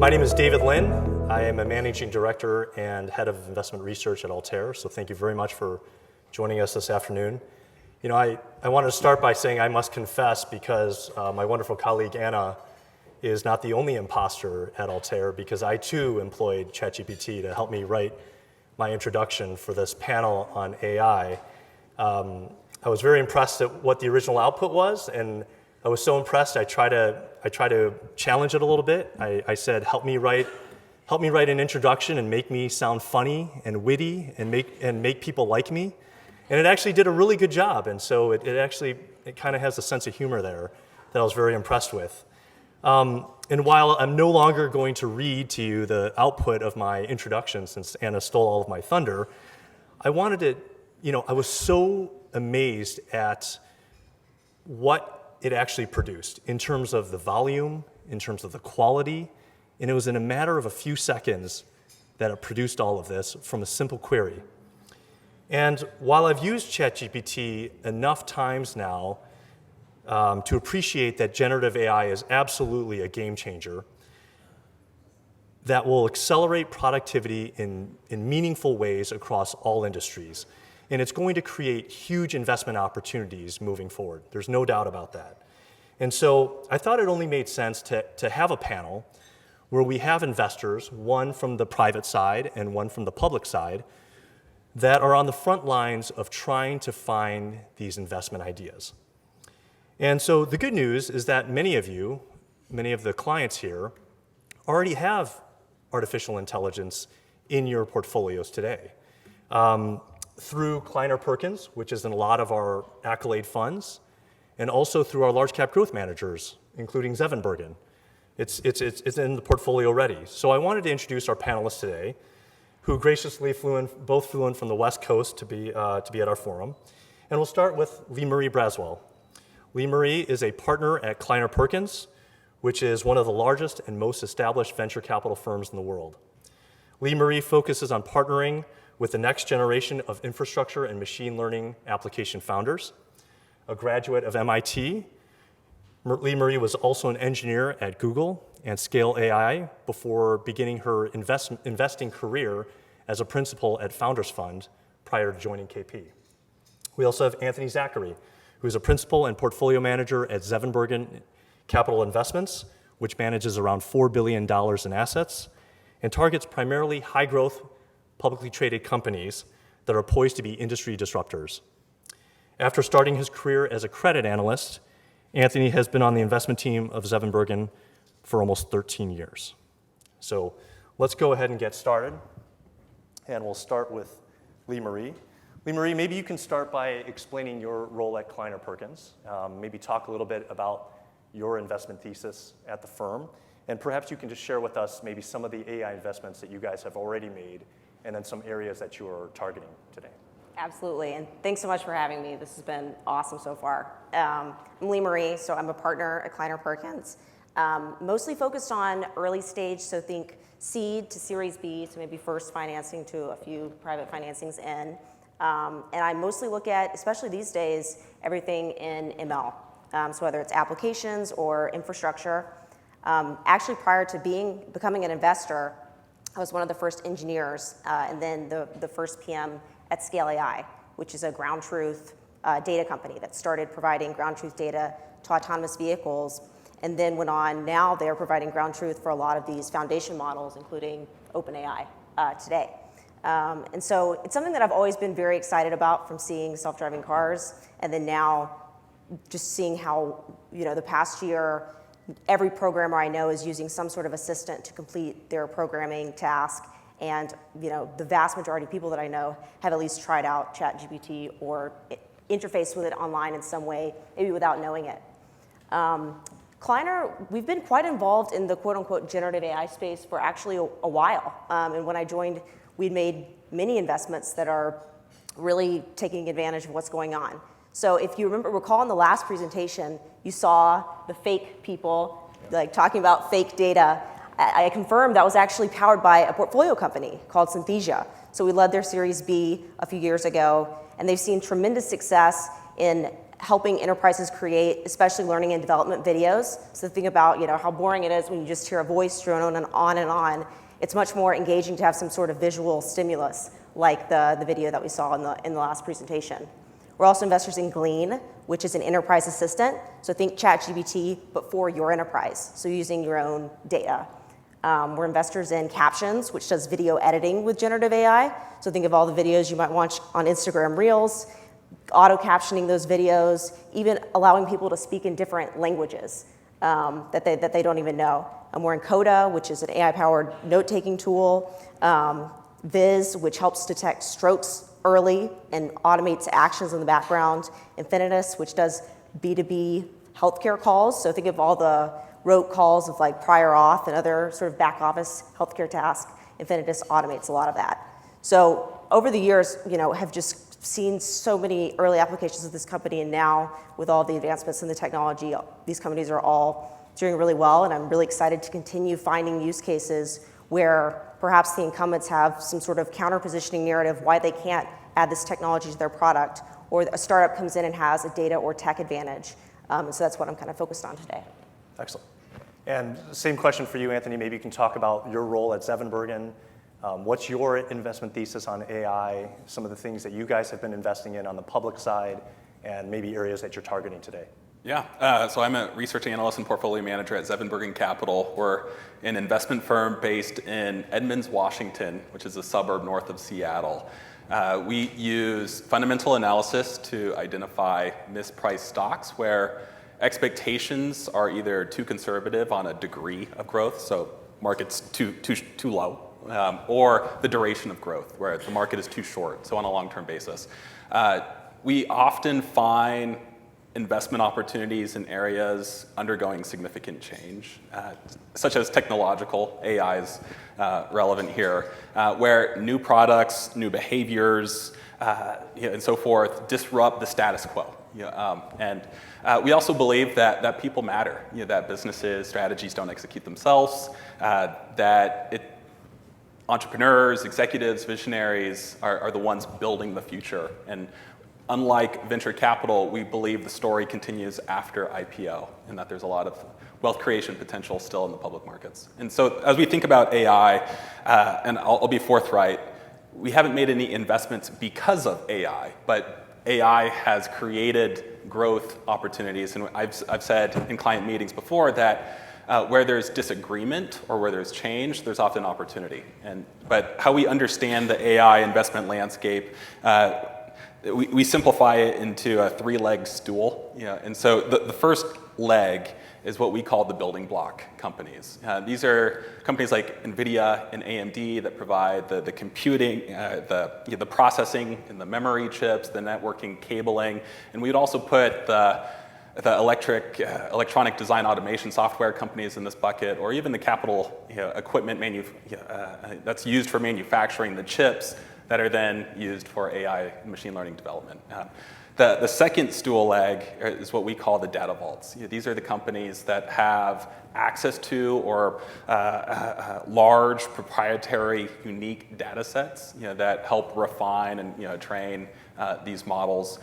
My name is David Lin. I am a managing director and head of investment research at Altair, so thank you very much for joining us this afternoon. You know, I wanted to start by saying I must confess, because my wonderful colleague Anna is not the only imposter at Altair, because I too employed ChatGPT to help me write my introduction for this panel on AI. I was very impressed at what the original output was, and I was so impressed I tried to challenge it a little bit. I said, help me write an introduction and make me sound funny and witty and make people like me. And it actually did a really good job, and so it kind of has a sense of humor there that I was very impressed with. And while I'm no longer going to read to you the output of my introduction, since Anna stole all of my thunder, I wanted to, I was so amazed at what it actually produced in terms of the volume, in terms of the quality, and it was in a matter of a few seconds that it produced all of this from a simple query. And while I've used ChatGPT enough times now to appreciate that generative AI is absolutely a game changer that will accelerate productivity in meaningful ways across all industries. And it's going to create huge investment opportunities moving forward. There's no doubt about that. And so I thought it only made sense to have a panel where we have investors, one from the private side and one from the public side, that are on the front lines of trying to find these investment ideas. And so the good news is that many of the clients here, already have artificial intelligence in your portfolios today. Through Kleiner Perkins, which is in a lot of our accolade funds, and also through our large cap growth managers, including Zevenbergen. It's in the portfolio already. So I wanted to introduce our panelists today, who graciously both flew in from the West Coast to be at our forum. And we'll start with Lee Marie Braswell. Lee Marie is a partner at Kleiner Perkins, which is one of the largest and most established venture capital firms in the world. Lee Marie focuses on partnering with the next generation of infrastructure and machine learning application founders. A graduate of MIT, Lee Marie was also an engineer at Google and Scale AI before beginning her investing career as a principal at Founders Fund prior to joining KP. We also have Anthony Zachary, who is a principal and portfolio manager at Zevenbergen Capital Investments, which manages around $4 billion in assets and targets primarily high-growth, publicly traded companies that are poised to be industry disruptors. After starting his career as a credit analyst, Anthony has been on the investment team of Zevenbergen for almost 13 years. So let's go ahead and get started. And we'll start with Lee Marie. Lee Marie, maybe you can start by explaining your role at Kleiner Perkins. Maybe talk a little bit about your investment thesis at the firm. And perhaps you can just share with us maybe some of the AI investments that you guys have already made, and then some areas that you are targeting today. Absolutely, and thanks so much for having me. This has been awesome so far. I'm Lee Marie, so I'm a partner at Kleiner Perkins. Mostly focused on early stage, so think seed to Series B, so maybe first financing to a few private financings in. And I mostly look at, especially these days, everything in ML. So whether it's applications or infrastructure. Actually, prior to becoming an investor, I was one of the first engineers and then the first PM at Scale AI, which is a ground truth data company that started providing ground truth data to autonomous vehicles, and then went on. Now they're providing ground truth for a lot of these foundation models, including OpenAI today. And so it's something that I've always been very excited about, from seeing self-driving cars, and then now just seeing how, the past year, every programmer I know is using some sort of assistant to complete their programming task. And the vast majority of people that I know have at least tried out ChatGPT or interfaced with it online in some way, maybe without knowing it. Kleiner, we've been quite involved in the quote-unquote generative AI space for actually a while. And when I joined, we'd made many investments that are really taking advantage of what's going on. So if you recall in the last presentation, you saw the fake people talking about fake data. I confirmed that was actually powered by a portfolio company called Synthesia. So we led their Series B a few years ago, and they've seen tremendous success in helping enterprises create, especially learning and development videos. So think about, how boring it is when you just hear a voice drone on and on and on. It's much more engaging to have some sort of visual stimulus, like the video that we saw in the last presentation. We're also investors in Glean, which is an enterprise assistant. So think ChatGPT, but for your enterprise, so using your own data. We're investors in Captions, which does video editing with generative AI. So think of all the videos you might watch on Instagram Reels, auto-captioning those videos, even allowing people to speak in different languages that they don't even know. And we're in Coda, which is an AI-powered note-taking tool. Viz, which helps detect strokes early and automates actions in the background. Infinitus, which does B2B healthcare calls. So think of all the rote calls of like prior auth and other sort of back office healthcare tasks. Infinitus automates a lot of that. So over the years, have just seen so many early applications of this company, and now with all the advancements in the technology, these companies are all doing really well, and I'm really excited to continue finding use cases where perhaps the incumbents have some sort of counter-positioning narrative why they can't add this technology to their product, or a startup comes in and has a data or tech advantage. So that's what I'm kind of focused on today. Excellent. And same question for you, Anthony. Maybe you can talk about your role at Zevenbergen. What's your investment thesis on AI, some of the things that you guys have been investing in on the public side, and maybe areas that you're targeting today? Yeah, so I'm a research analyst and portfolio manager at Zevenbergen Capital. We're an investment firm based in Edmonds, Washington, which is a suburb north of Seattle. We use fundamental analysis to identify mispriced stocks where expectations are either too conservative on a degree of growth, so market's too low, or the duration of growth, where the market is too short, so on a long-term basis. We often find investment opportunities in areas undergoing significant change, such as technological. AI is relevant here, where new products, new behaviors, and so forth disrupt the status quo. And we also believe that people matter, that businesses, strategies don't execute themselves, that entrepreneurs, executives, visionaries are the ones building the future. And unlike venture capital, we believe the story continues after IPO, and that there's a lot of wealth creation potential still in the public markets. And so as we think about AI, and I'll be forthright, we haven't made any investments because of AI, but AI has created growth opportunities. And I've said in client meetings before that where there's disagreement or where there's change, there's often opportunity. But how we understand the AI investment landscape, we simplify it into a three-leg stool. And so the first leg is what we call the building block companies. These are companies like NVIDIA and AMD that provide the computing, the processing and the memory chips, the networking cabling. And we'd also put the electronic design automation software companies in this bucket, or even the capital equipment that's used for manufacturing the chips that are then used for AI and machine learning development. The second stool leg is what we call the data vaults. These are the companies that have access to or large proprietary unique data sets that help refine and train these models.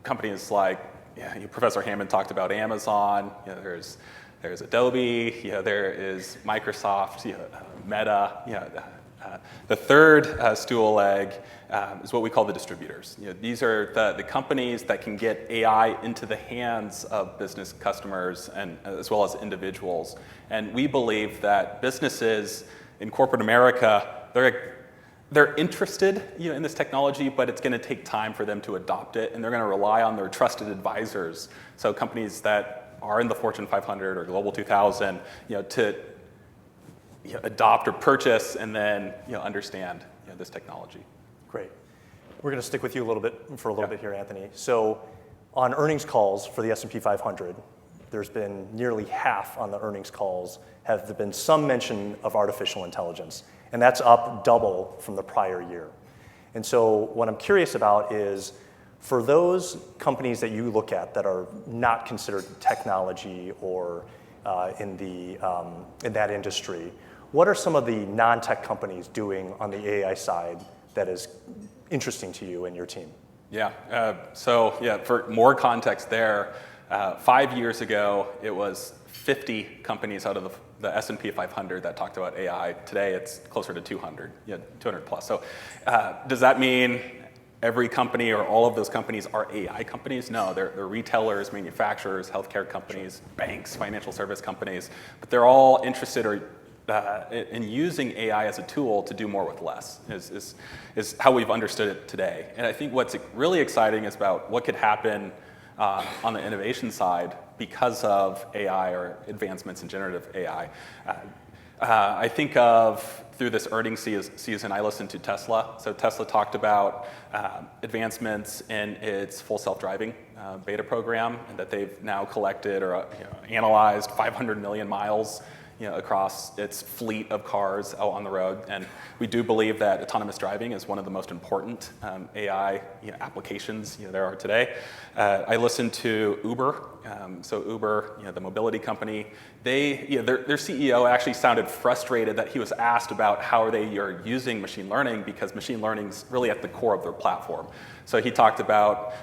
Companies like Professor Hammond talked about Amazon. There's Adobe. There is Microsoft. Meta. The third stool leg is what we call the distributors. These are the companies that can get AI into the hands of business customers and as well as individuals. And we believe that businesses in corporate America, they're interested in this technology, but it's going to take time for them to adopt it, and they're going to rely on their trusted advisors. So companies that are in the Fortune 500 or Global 2000, to adopt or purchase and then understand this technology. Great. We're going to stick with you a little bit here, Anthony. So on earnings calls for the S&P 500, there's been nearly half on the earnings calls have there been some mention of artificial intelligence, and that's up double from the prior year. And so what I'm curious about is, for those companies that you look at that are not considered technology or in that industry, what are some of the non-tech companies doing on the AI side that is interesting to you and your team? Yeah. For more context there, 5 years ago, it was 50 companies out of the S&P 500 that talked about AI. Today, it's closer to 200, 200 plus. So does that mean every company or all of those companies are AI companies? No, they're retailers, manufacturers, healthcare companies, banks, financial service companies, but they're all interested in using AI as a tool to do more with less, is how we've understood it today. And I think what's really exciting is about what could happen on the innovation side because of AI or advancements in generative AI. I think of, through this earnings season, I listened to Tesla. So Tesla talked about advancements in its full self-driving beta program, and that they've now collected or analyzed 500 million miles across its fleet of cars out on the road. And we do believe that autonomous driving is one of the most important AI applications there are today. I listened to Uber. So Uber, the mobility company, their CEO actually sounded frustrated that he was asked about how are using machine learning, because machine learning is really at the core of their platform. So he talked about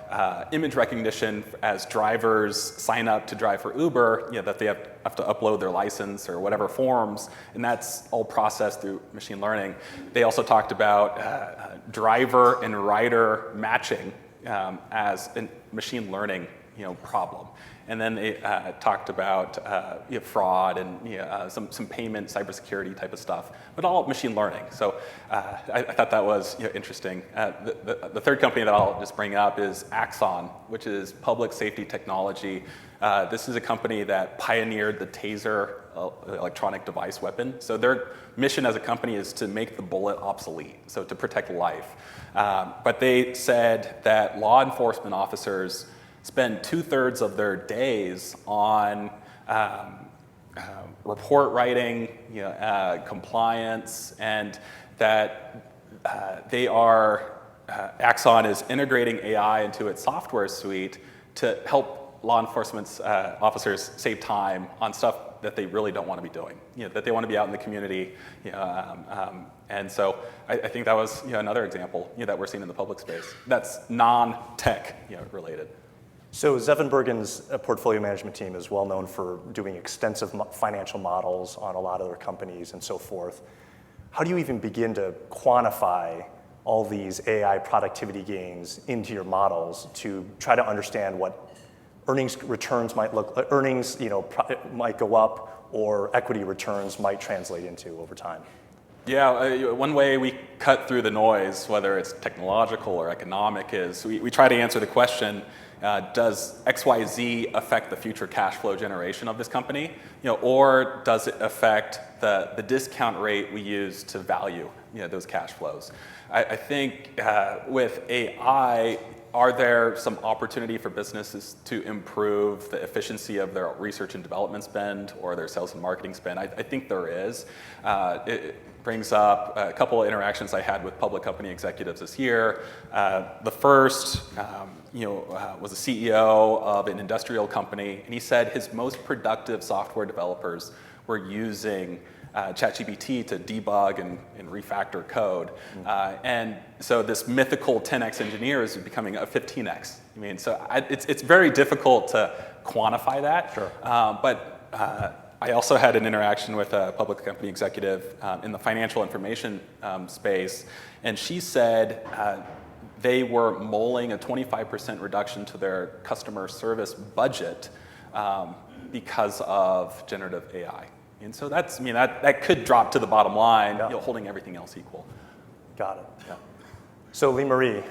image recognition as drivers sign up to drive for Uber, that they have to upload their license or whatever forms, and that's all processed through machine learning. They also talked about driver and rider matching as a machine learning problem. And then they talked about fraud and some payment cybersecurity type of stuff, but all machine learning. So I thought that was interesting. The third company that I'll just bring up is Axon, which is public safety technology. This is a company that pioneered the TASER electronic device weapon. So their mission as a company is to make the bullet obsolete, so to protect life. But they said that law enforcement officers spend 2/3 of their days on report writing, compliance, and that Axon is integrating AI into its software suite to help law enforcement officers save time on stuff that they really don't want to be doing, that they want to be out in the community. And so I think that was another example that we're seeing in the public space that's non-tech related. So Zevenbergen's portfolio management team is well known for doing extensive financial models on a lot of their companies and so forth. How do you even begin to quantify all these AI productivity gains into your models to try to understand what earnings returns might look, earnings might go up, or equity returns might translate into over time? Yeah, one way we cut through the noise, whether it's technological or economic, is we try to answer the question, does XYZ affect the future cash flow generation of this company, or does it affect the discount rate we use to value those cash flows? I think with AI, are there some opportunity for businesses to improve the efficiency of their research and development spend or their sales and marketing spend? I think there is. It brings up a couple of interactions I had with public company executives this year. The first was a CEO of an industrial company, and he said his most productive software developers were using ChatGPT to debug and refactor code. And so this mythical 10x engineer is becoming a 15x. So it's very difficult to quantify that. Sure. But I also had an interaction with a public company executive in the financial information space, and she said they were mulling a 25% reduction to their customer service budget because of generative AI. And so that could drop to the bottom line, holding everything else equal. Got it. Yeah. So Lee Marie,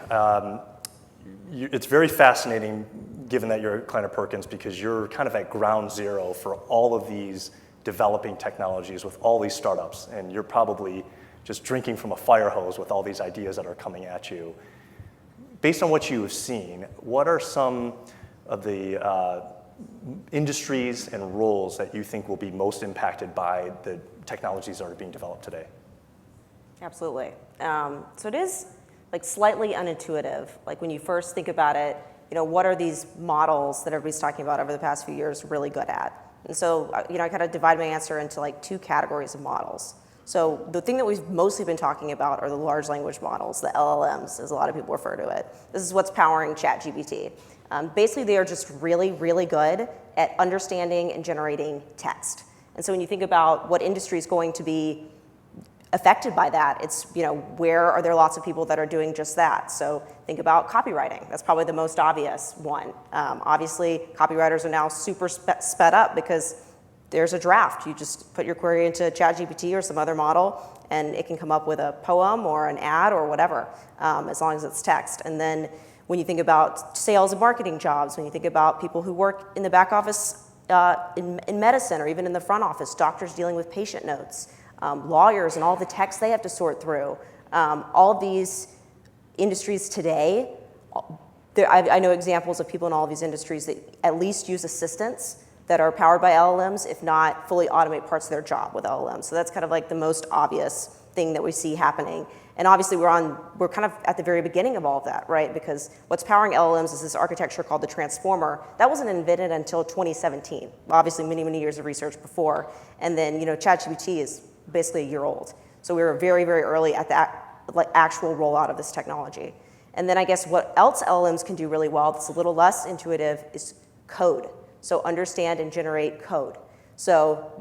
it's very fascinating, given that you're at Kleiner Perkins, because you're kind of at ground zero for all of these developing technologies with all these startups, and you're probably just drinking from a fire hose with all these ideas that are coming at you. Based on what you have seen, what are some of the industries and roles that you think will be most impacted by the technologies that are being developed today? Absolutely. So it is slightly unintuitive. When you first think about it, what are these models that everybody's talking about over the past few years really good at? And so, I kind of divide my answer into two categories of models. So the thing that we've mostly been talking about are the large language models, the LLMs, as a lot of people refer to it. This is what's powering ChatGPT. Basically, they are just really, really good at understanding and generating text. And so when you think about what industry is going to be affected by that, it's, where are there lots of people that are doing just that? So think about copywriting. That's probably the most obvious one. Obviously, copywriters are now super sped up because there's a draft. You just put your query into ChatGPT or some other model, and it can come up with a poem or an ad or whatever, as long as it's text. And then when you think about sales and marketing jobs, when you think about people who work in the back office in medicine or even in the front office, doctors dealing with patient notes, lawyers and all the text they have to sort through. All of these industries today, I know examples of people in all of these industries that at least use assistants that are powered by LLMs, if not fully automate parts of their job with LLMs. So that's kind of like the most obvious thing that we see happening. And obviously we're kind of at the very beginning of all of that, right? Because what's powering LLMs is this architecture called the transformer. That wasn't invented until 2017. Obviously many, many years of research before. And then, ChatGPT is basically a year old. So we were very, very early at the actual rollout of this technology. And then I guess what else LLMs can do really well that's a little less intuitive is code. So understand and generate code. So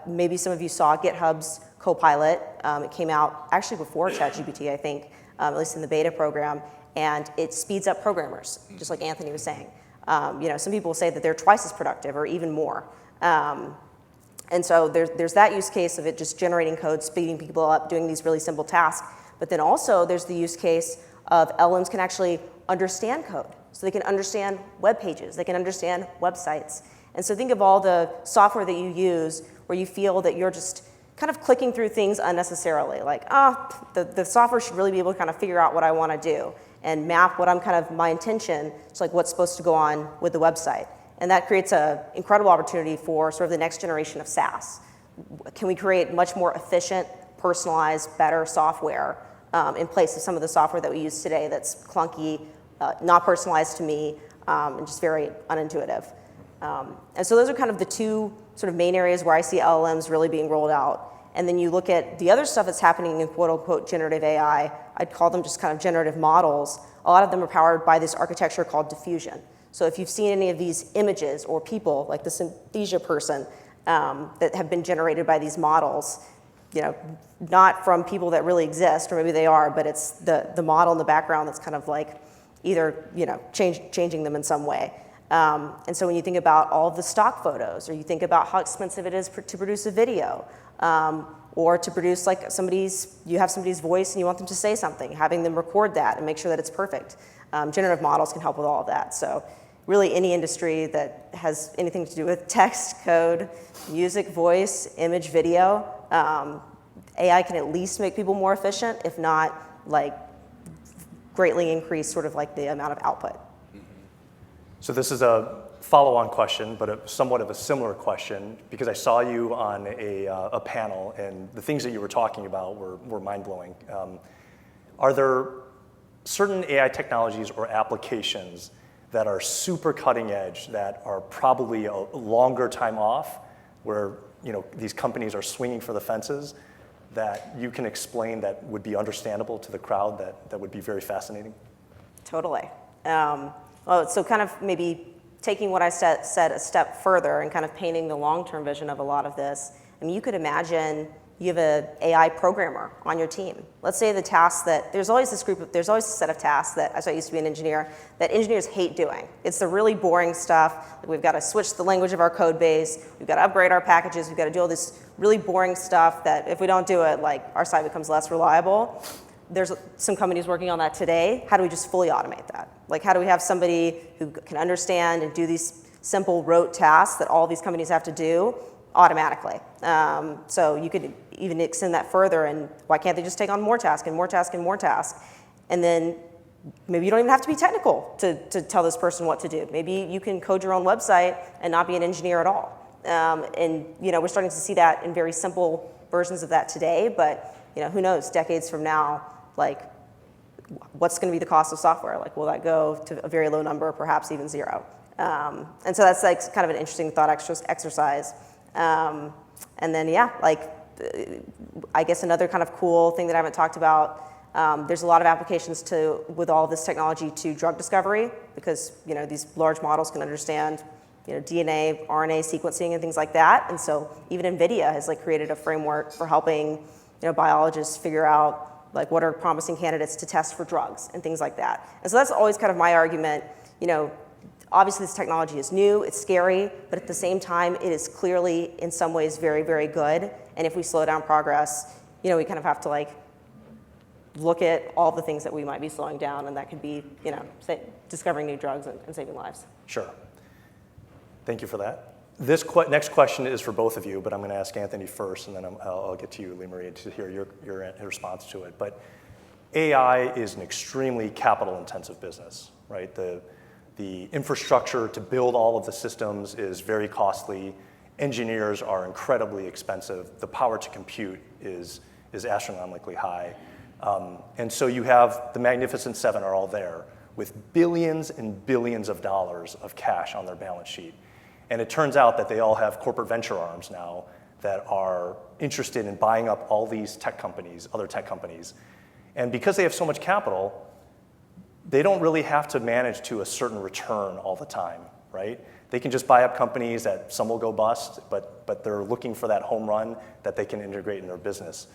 maybe some of you saw GitHub's Copilot. It came out actually before ChatGPT, I think, at least in the beta program, and it speeds up programmers, just like Anthony was saying. Some people say that they're twice as productive or even more. And so there's that use case of it just generating code, speeding people up, doing these really simple tasks. But then also there's the use case of LLMs can actually understand code. So they can understand web pages, they can understand websites. And so think of all the software that you use where you feel that you're just kind of clicking through things unnecessarily. Like, the software should really be able to kind of figure out what I want to do and map what I'm kind of my intention to like what's supposed to go on with the website. And that creates an incredible opportunity for sort of the next generation of SaaS. Can we create much more efficient, personalized, better software in place of some of the software that we use today that's clunky, not personalized to me, and just very unintuitive. And so those are kind of the two sort of main areas where I see LLMs really being rolled out. And then you look at the other stuff that's happening in quote unquote generative AI, I'd call them just kind of generative models. A lot of them are powered by this architecture called diffusion. So if you've seen any of these images or people, like the synesthesia person, that have been generated by these models, not from people that really exist, or maybe they are, but it's the model in the background that's kind of like either changing them in some way. And so when you think about all of the stock photos, or you think about how expensive it is to produce a video, or to produce like you have somebody's voice and you want them to say something, having them record that and make sure that it's perfect. Generative models can help with all of that. So really any industry that has anything to do with text, code, music, voice, image, video, AI can at least make people more efficient, if not like greatly increase sort of like the amount of output. So this is a follow-on question, but somewhat of a similar question, because I saw you on a panel, and the things that you were talking about were mind-blowing. Are there certain AI technologies or applications that are super cutting edge that are probably a longer time off, where these companies are swinging for the fences, that you can explain that would be understandable to the crowd, that would be very fascinating? Totally. Well, so kind of maybe taking what I said a step further and kind of painting the long-term vision of a lot of this. I mean, you could imagine you have an AI programmer on your team. Let's say the tasks that, there's always a set of tasks that, as I used to be an engineer, that engineers hate doing. It's the really boring stuff. Like we've got to switch the language of our code base, we've got to upgrade our packages, we've got to do all this really boring stuff that if we don't do it, like our site becomes less reliable. There's some companies working on that today. How do we just fully automate that? Like how do we have somebody who can understand and do these simple rote tasks that all these companies have to do automatically? So you could even extend that further, and why can't they just take on more tasks and more tasks and more tasks? And then maybe you don't even have to be technical to tell this person what to do. Maybe you can code your own website and not be an engineer at all. And we're starting to see that in very simple versions of that today, but who knows, decades from now, like what's going to be the cost of software? Like will that go to a very low number, perhaps even zero? And so that's like kind of an interesting thought exercise. And then I guess another kind of cool thing that I haven't talked about, there's a lot of applications with all this technology to drug discovery, because these large models can understand DNA, RNA sequencing and things like that. And so even NVIDIA has created a framework for helping biologists figure out what are promising candidates to test for drugs and things like that. And so that's always kind of my argument. Obviously this technology is new, it's scary, but at the same time it is clearly in some ways very, very good. And if we slow down progress, we kind of have to look at all the things that we might be slowing down, and that could be, discovering new drugs and saving lives. Sure. Thank you for that. This next question is for both of you, but I'm going to ask Anthony first, and then I'll get to you, Lee Marie, to hear your response to it. But AI is an extremely capital-intensive business, right? The infrastructure to build all of the systems is very costly. Engineers are incredibly expensive. The power to compute is astronomically high. And so you have the Magnificent Seven are all there with billions and billions of dollars of cash on their balance sheet. And it turns out that they all have corporate venture arms now that are interested in buying up all these tech companies, other tech companies. And because they have so much capital, they don't really have to manage to a certain return all the time, right? They can just buy up companies that some will go bust, but they're looking for that home run that they can integrate in their business.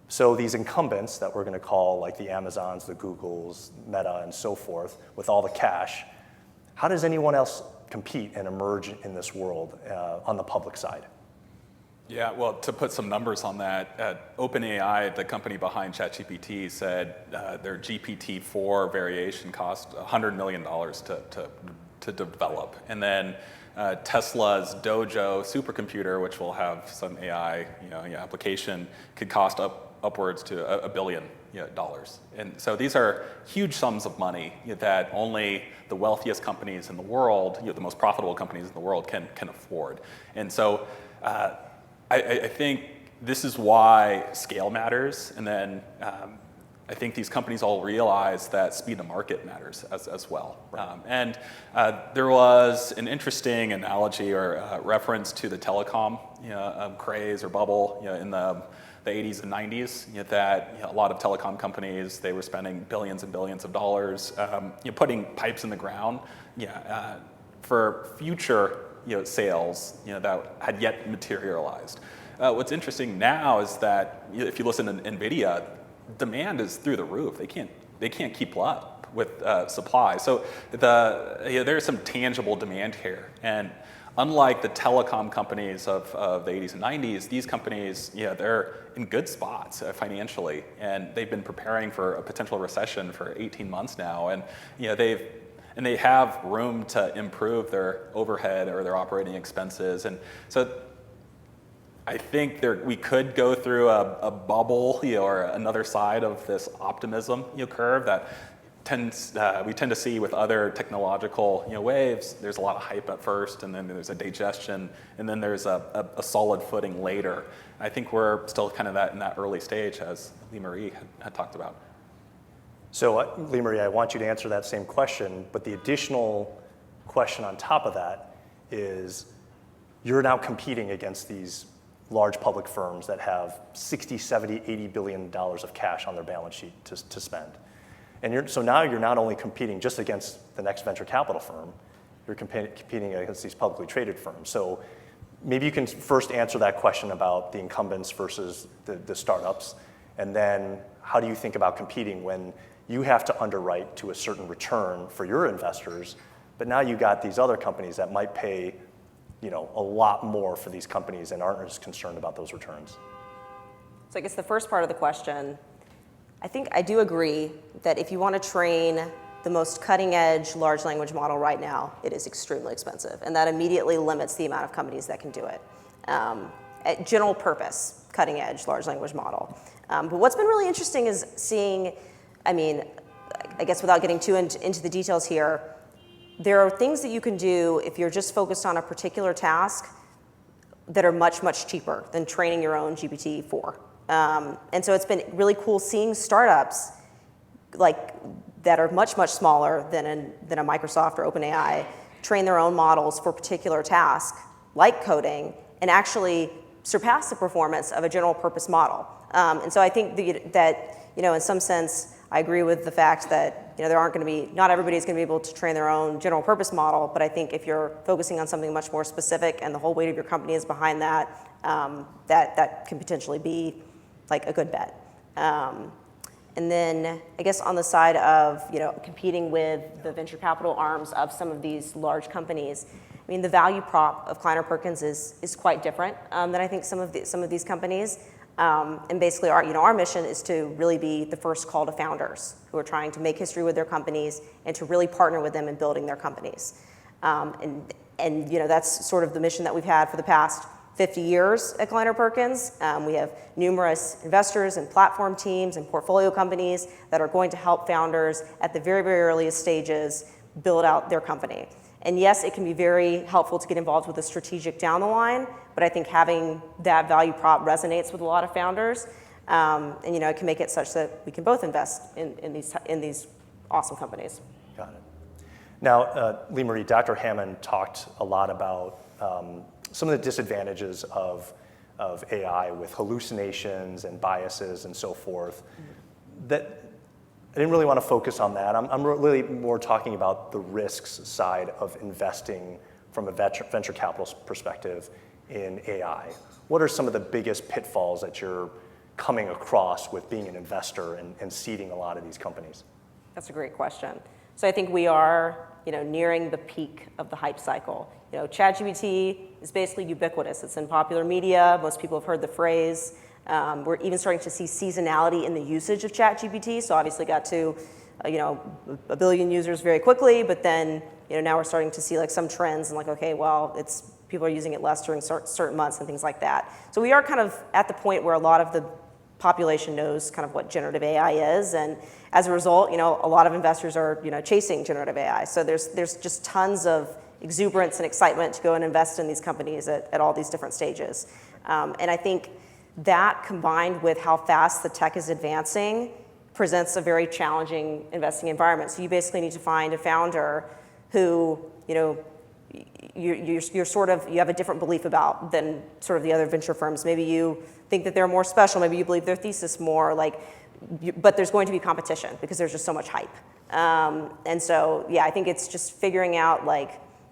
So these incumbents that we're going to call the Amazons, the Googles, Meta, and so forth, with all the cash, how does anyone else compete and emerge in this world on the public side? Yeah, well, to put some numbers on that, OpenAI, the company behind ChatGPT, said their GPT-4 variation cost $100 million to develop. And then Tesla's Dojo supercomputer, which will have some AI application, could cost upwards to $1 billion dollars. And so these are huge sums of money that only the wealthiest companies in the world, the most profitable companies in the world can afford. And so I think this is why scale matters. And then I think these companies all realize that speed to market matters as well. And there was an interesting analogy or reference to the telecom craze or bubble in the 80s and 90s, that a lot of telecom companies, they were spending billions and billions of dollars putting pipes in the ground for future sales that had yet materialized. What's interesting now is that if you listen to NVIDIA, demand is through the roof. They can't keep up with supply. So there's some tangible demand here. And unlike the telecom companies of the 80s and 90s, these companies, they're in good spots financially, and they've been preparing for a potential recession for 18 months now, and they have room to improve their overhead or their operating expenses, and so I think we could go through a bubble, or another side of this optimism curve that we tend to see with other technological waves. There's a lot of hype at first, and then there's a digestion, and then there's a solid footing later. I think we're still kind of in that early stage, as Lee Marie had talked about. So Lee Marie, I want you to answer that same question, but the additional question on top of that is you're now competing against these large public firms that have 60, 70, 80 billion dollars of cash on their balance sheet to spend. And so now you're not only competing just against the next venture capital firm, you're competing against these publicly traded firms. So maybe you can first answer that question about the incumbents versus the startups, and then how do you think about competing when you have to underwrite to a certain return for your investors, but now you got these other companies that might pay a lot more for these companies and aren't as concerned about those returns? So I guess the first part of the question, I think I do agree that if you want to train the most cutting-edge large language model right now, it is extremely expensive, and that immediately limits the amount of companies that can do it. At general purpose, cutting-edge large language model. But what's been really interesting is seeing, I guess without getting too into the details here, there are things that you can do if you're just focused on a particular task that are much, much cheaper than training your own GPT-4. And so it's been really cool seeing startups that are much, much smaller than a Microsoft or OpenAI train their own models for a particular task, like coding, and actually surpass the performance of a general purpose model. And so I think that, in some sense, I agree with the fact that, not everybody's going to be able to train their own general purpose model, but I think if you're focusing on something much more specific and the whole weight of your company is behind that, that can potentially be like a good bet. And then I guess on the side of, competing with the venture capital arms of some of these large companies, I mean, the value prop of Kleiner Perkins is quite different than I think some of these companies. And basically, our mission is to really be the first call to founders who are trying to make history with their companies and to really partner with them in building their companies. And that's sort of the mission that we've had for the past 50 years at Kleiner Perkins. We have numerous investors and platform teams and portfolio companies that are going to help founders at the very, very earliest stages build out their company. And yes, it can be very helpful to get involved with a strategic down the line, but I think having that value prop resonates with a lot of founders, and it can make it such that we can both invest in these awesome companies. Got it. Now, Lee Marie, Dr. Hammond talked a lot about some of the disadvantages of AI with hallucinations and biases and so forth. That I didn't really want to focus on that. I'm really more talking about the risks side of investing from a venture capital perspective in AI. What are some of the biggest pitfalls that you're coming across with being an investor and seeding a lot of these companies? That's a great question. So I think we are, nearing the peak of the hype cycle. ChatGPT is basically ubiquitous. It's in popular media. Most people have heard the phrase. We're even starting to see seasonality in the usage of ChatGPT. So obviously got to, 1 billion users very quickly, but then, now we're starting to see like some trends and okay, well, people are using it less during certain months and things like that. So we are kind of at the point where a lot of the population knows kind of what generative AI is, and as a result, a lot of investors are, chasing generative AI. So there's just tons of exuberance and excitement to go and invest in these companies at all these different stages. And I think that combined with how fast the tech is advancing presents a very challenging investing environment. So you basically need to find a founder who, you're sort of, you have a different belief about than sort of the other venture firms. Maybe you think that they're more special. Maybe you believe their thesis more, but there's going to be competition because there's just so much hype. And so, yeah, I think it's just figuring out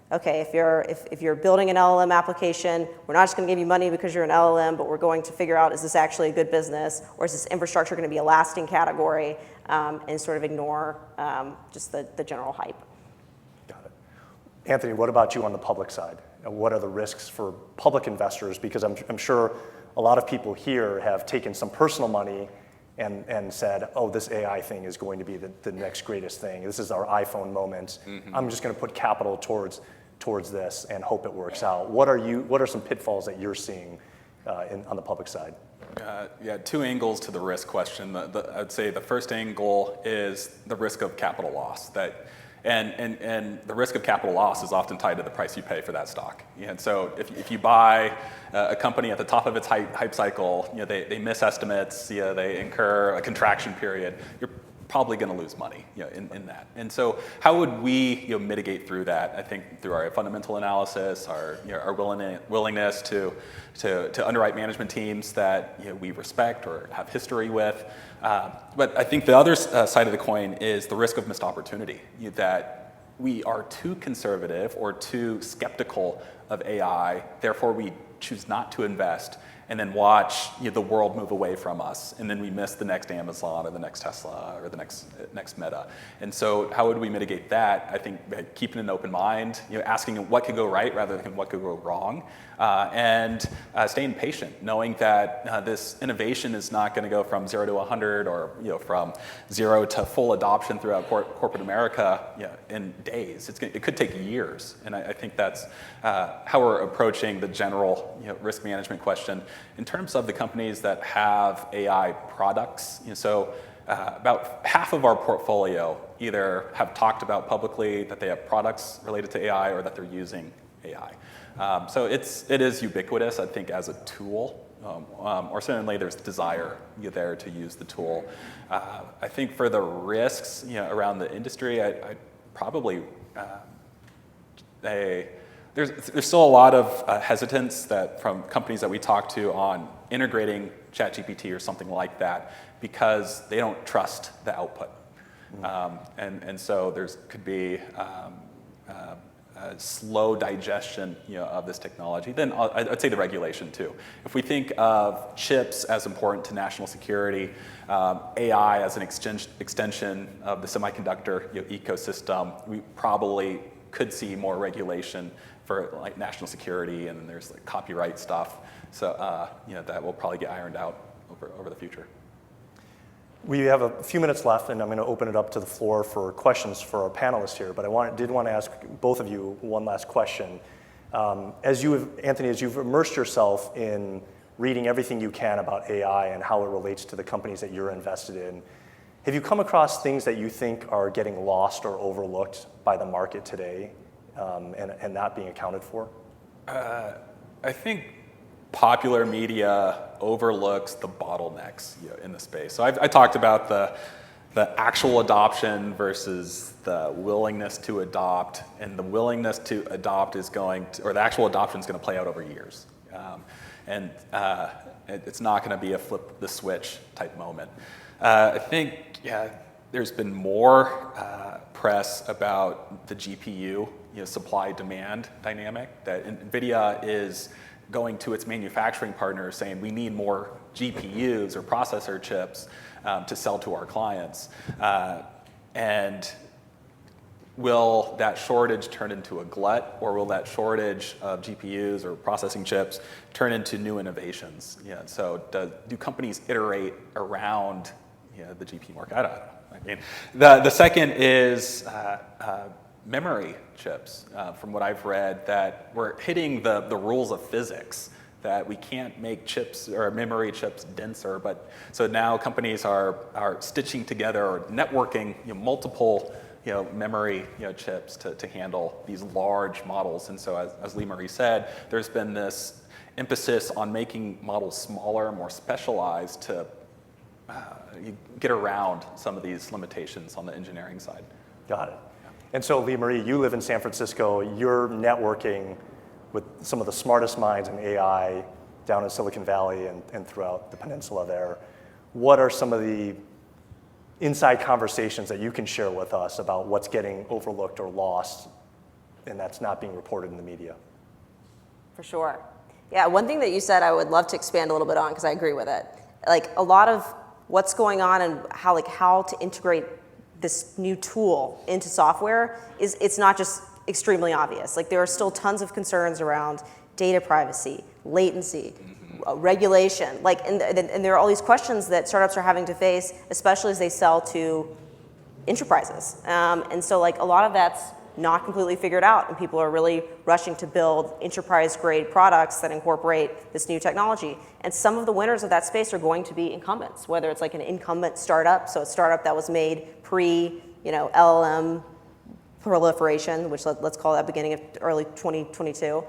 okay, if you're building an LLM application, we're not just going to give you money because you're an LLM, but we're going to figure out, is this actually a good business, or is this infrastructure going to be a lasting category, and sort of ignore just the general hype. Got it. Anthony, what about you on the public side? What are the risks for public investors? Because I'm sure a lot of people here have taken some personal money and said, oh, this AI thing is going to be the next greatest thing. This is our iPhone moment. Mm-hmm. I'm just going to put capital towards this and hope it works out. What are some pitfalls that you're seeing on the public side? Yeah, two angles to the risk question. I'd say the first angle is the risk of capital loss. And the risk of capital loss is often tied to the price you pay for that stock. And so if you buy a company at the top of its hype cycle, they miss estimates, they incur a contraction period, you're probably going to lose money in that. And so how would we mitigate through that? I think through our fundamental analysis, our willingness to underwrite management teams that we respect or have history with. But I think the other side of the coin is the risk of missed opportunity, that we are too conservative or too skeptical of AI, therefore we choose not to invest and then watch the world move away from us, and then we miss the next Amazon or the next Tesla or the next Meta. And so how would we mitigate that? I think by keeping an open mind, asking what could go right rather than what could go wrong, and staying patient, knowing that this innovation is not going to go from 0 to 100 or from 0 to full adoption throughout corporate America in days. It could take years, and I think that's how we're approaching the general risk management question. In terms of the companies that have AI products, so about half of our portfolio either have talked about publicly that they have products related to AI or that they're using AI. So it is ubiquitous, I think, as a tool, or certainly there's desire there to use the tool. I think for the risks around the industry, I probably there's still a lot of hesitance that from companies that we talk to on integrating ChatGPT or something like that because they don't trust the output. And so there's could be a slow digestion, of this technology. Then I'd say the regulation too. If we think of chips as important to national security, AI as an extension of the semiconductor ecosystem, we probably could see more regulation for like national security, and there's like copyright stuff. So that will probably get ironed out over the future. We have a few minutes left, and I'm going to open it up to the floor for questions for our panelists here. But did want to ask both of you one last question. Anthony, as you've immersed yourself in reading everything you can about AI and how it relates to the companies that you're invested in, have you come across things that you think are getting lost or overlooked by the market today, and not being accounted for? I think popular media overlooks the bottlenecks in the space. So I talked about the actual adoption versus the willingness to adopt, and the willingness to adopt or the actual adoption is going to play out over years. It's not going to be a flip the switch type moment. I think, there's been more press about the GPU, supply-demand dynamic, that NVIDIA is going to its manufacturing partners saying we need more GPUs or processor chips to sell to our clients. And will that shortage turn into a glut, or will that shortage of GPUs or processing chips turn into new innovations? So do companies iterate around the GPU market? I don't know. I mean, the second is memory chips, from what I've read, that we're hitting the rules of physics, that we can't make chips or memory chips denser. But so now companies are stitching together or networking multiple memory chips to handle these large models. And so as Lee Marie said, there's been this emphasis on making models smaller, more specialized to get around some of these limitations on the engineering side. Got it. And so, Lee Marie, you live in San Francisco. You're networking with some of the smartest minds in AI down in Silicon Valley and throughout the peninsula there. What are some of the inside conversations that you can share with us about what's getting overlooked or lost and that's not being reported in the media? For sure. Yeah, one thing that you said I would love to expand a little bit on, because I agree with it. Like, a lot of what's going on and how to integrate this new tool into software it's not just extremely obvious. Like, there are still tons of concerns around data privacy, latency, regulation. Like, and there are all these questions that startups are having to face, especially as they sell to enterprises. And so, like, a lot of that's not completely figured out, and people are really rushing to build enterprise-grade products that incorporate this new technology. And some of the winners of that space are going to be incumbents, whether it's like an incumbent startup, so a startup that was made pre-LLM proliferation, which let's call that beginning of early 2022.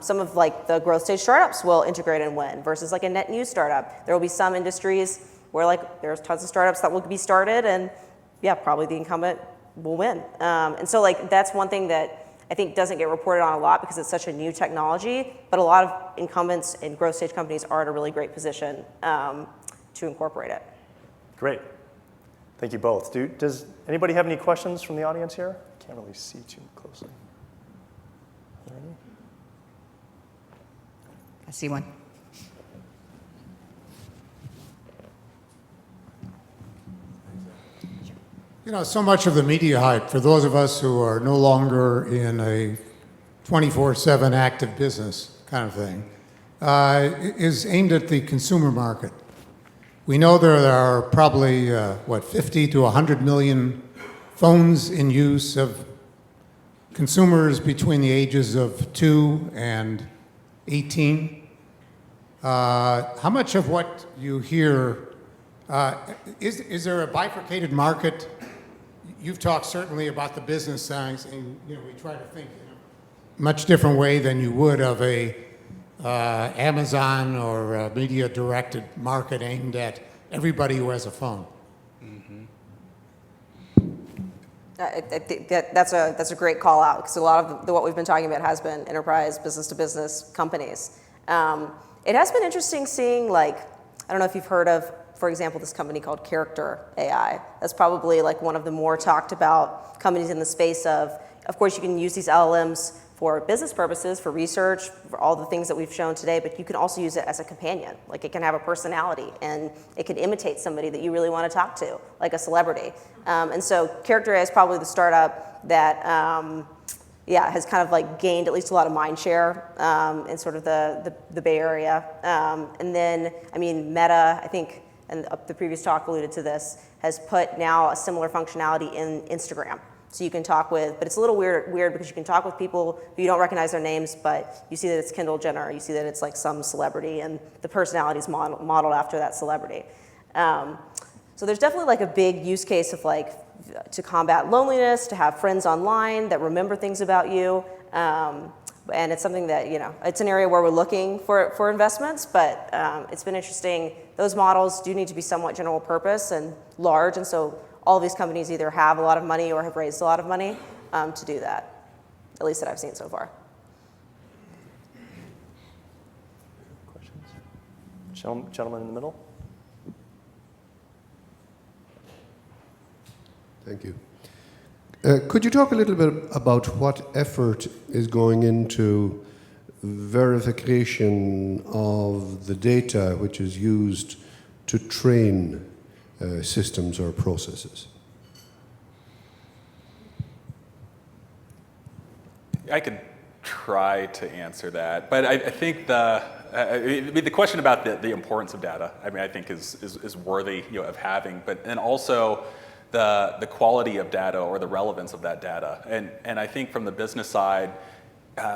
Some of like the growth stage startups will integrate and win versus like a net new startup. There will be some industries where like there's tons of startups that will be started, and probably the incumbent will win. And so like that's one thing that I think doesn't get reported on a lot because it's such a new technology, but a lot of incumbents and growth stage companies are in a really great position to incorporate it. Great. Thank you both. Does anybody have any questions from the audience here? I can't really see too closely. Are there any? I see one. So much of the media hype, for those of us who are no longer in a 24/7 active business kind of thing, is aimed at the consumer market. We know there are probably, 50 to 100 million phones in use of consumers between the ages of 2 and 18. How much of what you hear, is there a bifurcated market? You've talked certainly about the business side, and we try to think in a much different way than you would of a Amazon or a media-directed market aimed at everybody who has a phone. I think that's a great call out, because a lot of what we've been talking about has been enterprise, business to business companies. It has been interesting seeing, like, I don't know if you've heard of, for example, this company called Character AI. That's probably like one of the more talked about companies in the space of course, you can use these LLMs for business purposes, for research, for all the things that we've shown today, but you can also use it as a companion. Like, it can have a personality, and it can imitate somebody that you really want to talk to, like a celebrity. And so Character AI is probably the startup that has kind of like gained at least a lot of mind share in sort of the Bay Area. And then, I mean, Meta, I think, and the previous talk alluded to this, has put now a similar functionality in Instagram. So you can talk with, but it's a little weird because you can talk with people who you don't recognize their names, but you see that it's Kendall Jenner, you see that it's like some celebrity, and the personality is modeled after that celebrity. So there's definitely like a big use case of like to combat loneliness, to have friends online that remember things about you. And it's something that, it's an area where we're looking for investments, but it's been interesting. Those models do need to be somewhat general purpose and large, and so all of these companies either have a lot of money or have raised a lot of money to do that, at least that I've seen so far. Questions? Gentleman in the middle. Thank you. Could you talk a little bit about what effort is going into verification of the data which is used to train systems or processes? I could try to answer that, but I think the question about the importance of data, I mean, I think is worthy, of having, but and also the quality of data or the relevance of that data, and I think from the business side,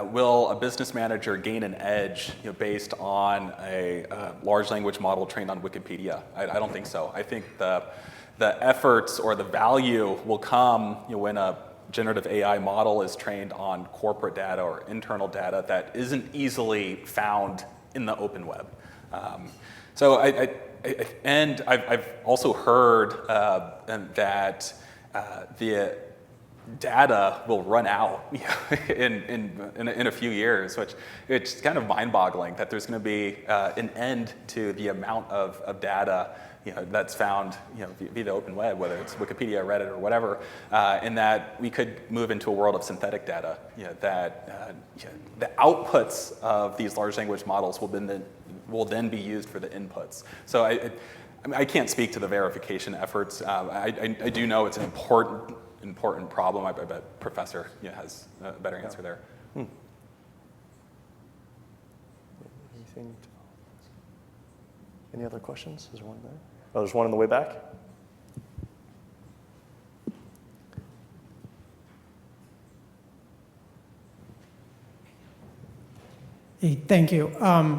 will a business manager gain an edge, based on a large language model trained on Wikipedia? I don't think so. I think the efforts or the value will come, when a generative AI model is trained on corporate data or internal data that isn't easily found in the open web. So and I've also heard that the data will run out in a few years, which it's kind of mind-boggling that there's going to be an end to the amount of data that's found via the open web, whether it's Wikipedia, Reddit, or whatever, and that we could move into a world of synthetic data. That the outputs of these large language models will then be used for the inputs. So I can't speak to the verification efforts. I do know it's an important problem. I bet Professor has a better answer there. Any other questions? Is there one there? Oh, there's one on the way back. Hey, thank you.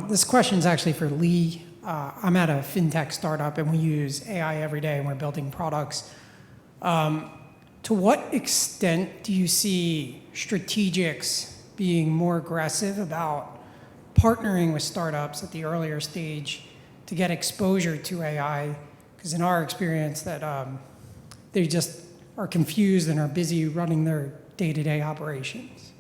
This question is actually for Lee. I'm at a fintech startup, and we use AI every day, and we're building products. To what extent do you see strategics being more aggressive about partnering with startups at the earlier stage to get exposure to AI? Because in our experience, that they just are confused and are busy running their day-to-day operations.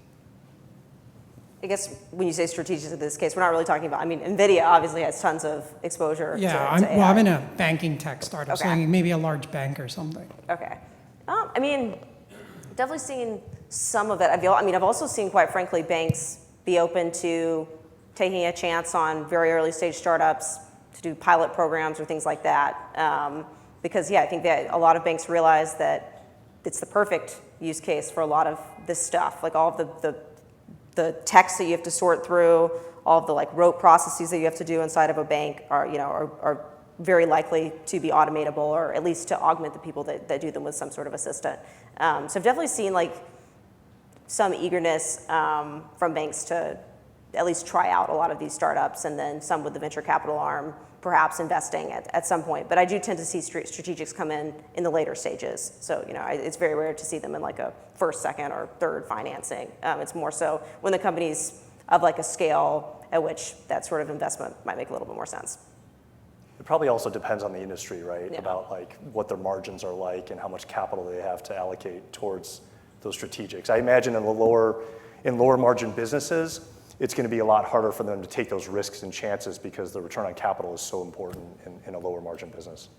I guess when you say strategic in this case, we're not really talking about, NVIDIA obviously has tons of exposure to AI. I'm in a banking tech startup, Okay. so maybe a large bank or something. Okay. Definitely seen some of it. I've also seen, quite frankly, banks be open to taking a chance on very early stage startups to do pilot programs or things like that. Because, I think that a lot of banks realize that it's the perfect use case for a lot of this stuff, like all of the text that you have to sort through, all of the rote processes that you have to do inside of a bank are very likely to be automatable, or at least to augment the people that do them with some sort of assistant. So I've definitely seen some eagerness from banks to at least try out a lot of these startups, and then some with the venture capital arm perhaps investing at some point. But I do tend to see strategics come in the later stages. So it's very rare to see them in a first, second, or third financing. It's more so when the company's of a scale at which that sort of investment might make a little bit more sense. It probably also depends on the industry, right? Yeah. About like what their margins are like and how much capital they have to allocate towards those strategics. I imagine in lower margin businesses, it's going to be a lot harder for them to take those risks and chances because the return on capital is so important in a lower margin business.